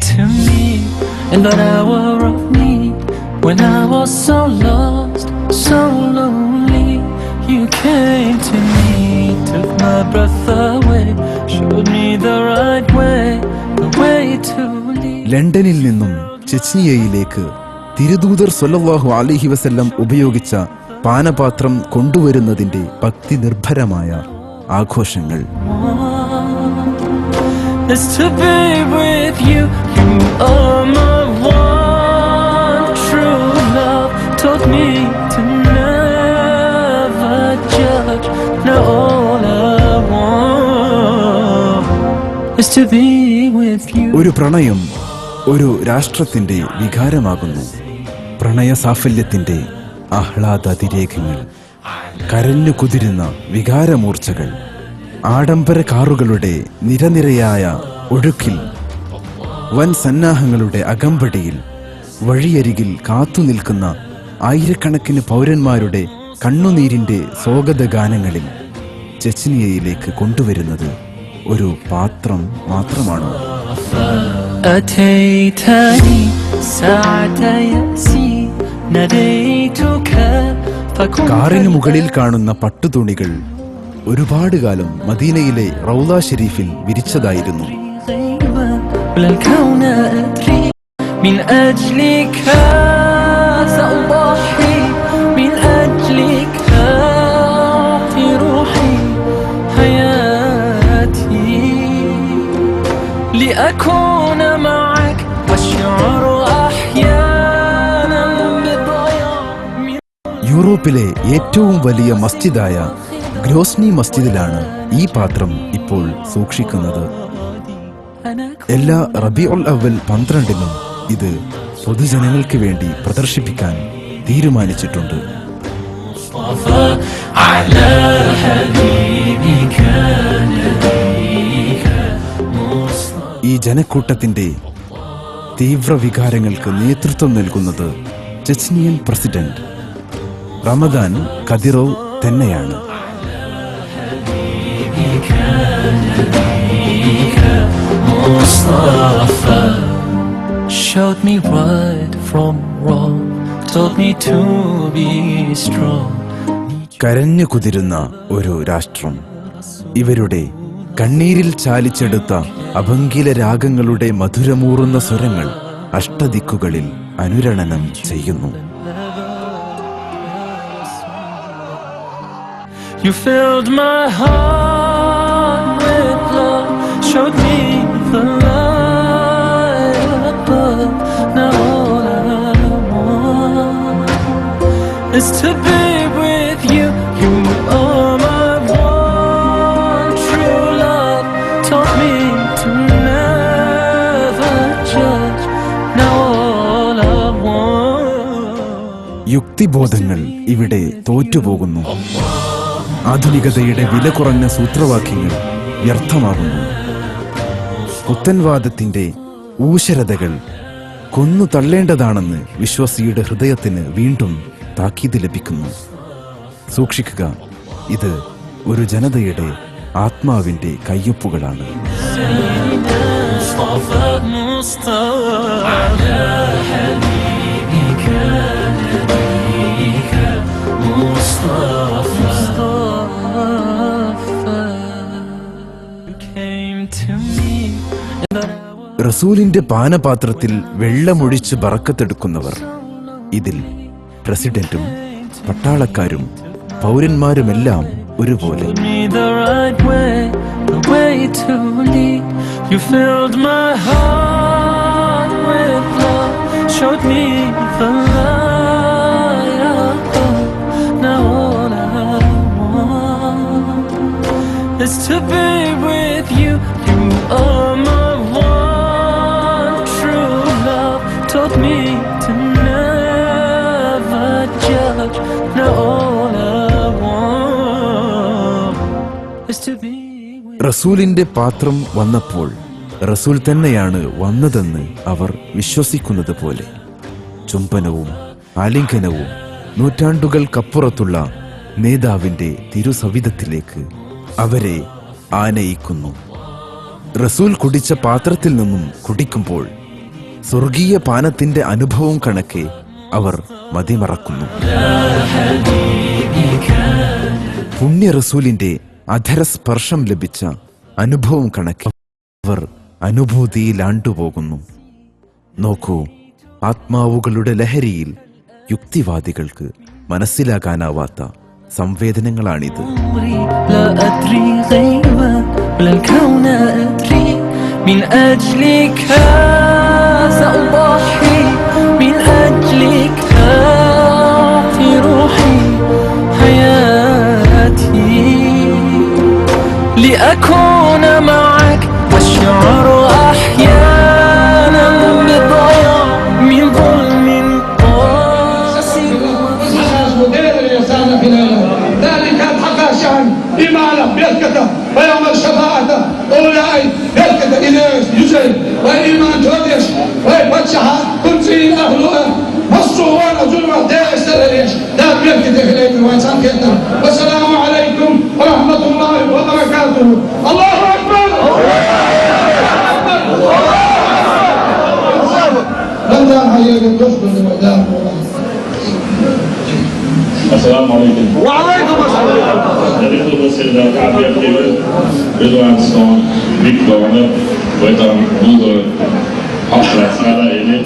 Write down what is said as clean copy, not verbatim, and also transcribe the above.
to me in that hour of need, when I was so lost, so lonely. You came to me, took my breath away, showed me the right way, the way to lead. ലണ്ടനിൽ നിന്നും ചെച്നിയയിലേക്ക് തിരുദൂതർ സ്വല്ലല്ലാഹു അലൈഹി വസല്ലം ഉപയോഗിച്ച പാനപാത്രം കൊണ്ടുവരുന്നതിന്റെ ഭക്തി നിർഭരമായ ആഘോഷങ്ങൾ. Is to be with you, you are my one true love, taught me to never judge, now all I want is to be with you. ഒരു പ്രണയം ഒരു രാഷ്ട്രത്തിന്റെ വികാരമാകുന്നു. പ്രണയ സാഫല്യത്തിന്റെ ആഹ്ലാദാതിരേഖങ്ങൾ, കരഞ്ഞു കുതിരുന്ന വികാരമൂർച്ചകൾ, ആഡംബര കാറുകളുടെ നിരനിരയായ ഒഴുക്കിൽ, വൻ സന്നാഹങ്ങളുടെ അകമ്പടിയിൽ, വഴിയരികിൽ കാത്തുനിൽക്കുന്ന ആയിരക്കണക്കിന് പൗരന്മാരുടെ കണ്ണുനീരിന്റെ സ്വാഗതഗാനങ്ങളിൽ ചെച്നിയയിലേക്ക് കൊണ്ടുവരുന്നത് ഒരു പാത്രം മാത്രമാണ്. കാറിന് മുകളിൽ കാണുന്ന പട്ടുതുണികൾ ഒരുപാട് കാലം മദീനയിലെ റൗള ഷരീഫിൽ വിരിച്ചതായിരുന്നു. യൂറോപ്പിലെ ഏറ്റവും വലിയ മസ്ജിദായ ഗ്രോസ്നി മസ്ജിദിലാണ് ഈ പാത്രം ഇപ്പോൾ സൂക്ഷിക്കുന്നത്. എല്ലാ റബീഉൽ അവ്വൽ 12-നും ഇത് പൊതുജനങ്ങൾക്ക് വേണ്ടി പ്രദർശിപ്പിക്കാൻ തീരുമാനിച്ചിട്ടുണ്ട്. ഈ ജനക്കൂട്ടത്തിന്റെ തീവ്ര വികാരങ്ങൾക്ക് നേതൃത്വം നൽകുന്നത് ചെച്നിയൻ പ്രസിഡന്റ് റമദാൻ കദിറോവ് തന്നെയാണ്. Showed me right from wrong, told me to be strong. കരഞ്ഞു കുതിരുന്ന ഒരു രാഷ്ട്രം ഇവരുടെ കണ്ണീരിൽ ചാലിച്ചെടുത്ത അഭംഗില രാഗങ്ങളുടെ മധുരമൂറുന്ന സ്വരങ്ങൾ അഷ്ടദിക്കുകളിൽ അനുരണനം ചെയ്യുന്നു. You filled my heart with love, showed me the light above. Now all I want is to be with you. You are my one true love, taught me to never judge. Now all I want. യുക്തിബോധങ്ങൾ ഇവിടെ തോറ്റുപോകുന്നു. ആധുനികതയുടെ വില കുറഞ്ഞ സൂത്രവാക്യങ്ങൾ വ്യർത്ഥമാകുന്നു. പുത്തൻവാദത്തിന്റെ ഊശരതകൾ കൊന്നു തള്ളേണ്ടതാണെന്ന് വിശ്വാസിയുടെ ഹൃദയത്തിന് വീണ്ടും താക്കീത് ലഭിക്കുന്നു. സൂക്ഷിക്കുക, ഇത് ഒരു ജനതയുടെ ആത്മാവിന്റെ കയ്യൊപ്പുകളാണ്. റസൂലിന്റെ പാനപാത്രത്തിൽ വെള്ളമൊഴിച്ച് ബറക്കത്തെടുക്കുന്നവർ, ഇതിൽ പ്രസിഡന്റും പട്ടാളക്കാരും പൗരന്മാരുമെല്ലാം ഒരുപോലെ. To be with you, you are my one true love, taught me to never judge. Now all I want is to be with you. റസൂലിന്റെ പാത്രം വന്നപ്പോൾ റസൂൽ തന്നെയാണ് വന്നതെന്ന് അവർ വിശ്വസിക്കുന്നത് പോലെ ചുംബനവും ആലിംഗനവും നൂറ്റാണ്ടുകൾക്കപ്പുറത്തുള്ള നേതാവിന്റെ തിരുസവിധത്തിലേക്ക് അവരെ ആനയിക്കുന്നു. റസൂൽ കുടിച്ച പാത്രത്തിൽ നിന്നും കുടിക്കുമ്പോൾ സ്വർഗീയ പാനത്തിന്റെ അനുഭവം കണക്കെ അവർ മതിമറക്കുന്നു. പുണ്യ റസൂലിന്റെ അധരസ്പർശം ലഭിച്ച അനുഭവം കണക്കെ അവർ അനുഭൂതിയിലാണ്ടുപോകുന്നു. നോക്കൂ, ആത്മാവുകളുടെ ലഹരിയിൽ യുക്തിവാദികൾക്ക് മനസ്സിലാകാനാവാത്ത സംവേദനങ്ങളാണിത്. من أجلك سأضحي من أجلك أعطي روحي حياتي لأكون معك أشعر أحيانا بضياع من ظلم قاسي. ذلك حقا شأن إيمانه بالكتب ويوم الشفاعة أولئك يلكت إليش يجري وإيمان توديش ويفتشها كنتي أهلها والصوان ظلمة داعش تلريش دام يلكت إليك وإنسان كتنا. والسلام عليكم ورحمة الله وبركاته. الله أكبر. رمضان حياك الدخل لمدام Assalamu alaikum. Wa alaikum assalam. Dari itu saya kami aktif Ridwan Stone Big Governor, buat orang Google, apa salah ini,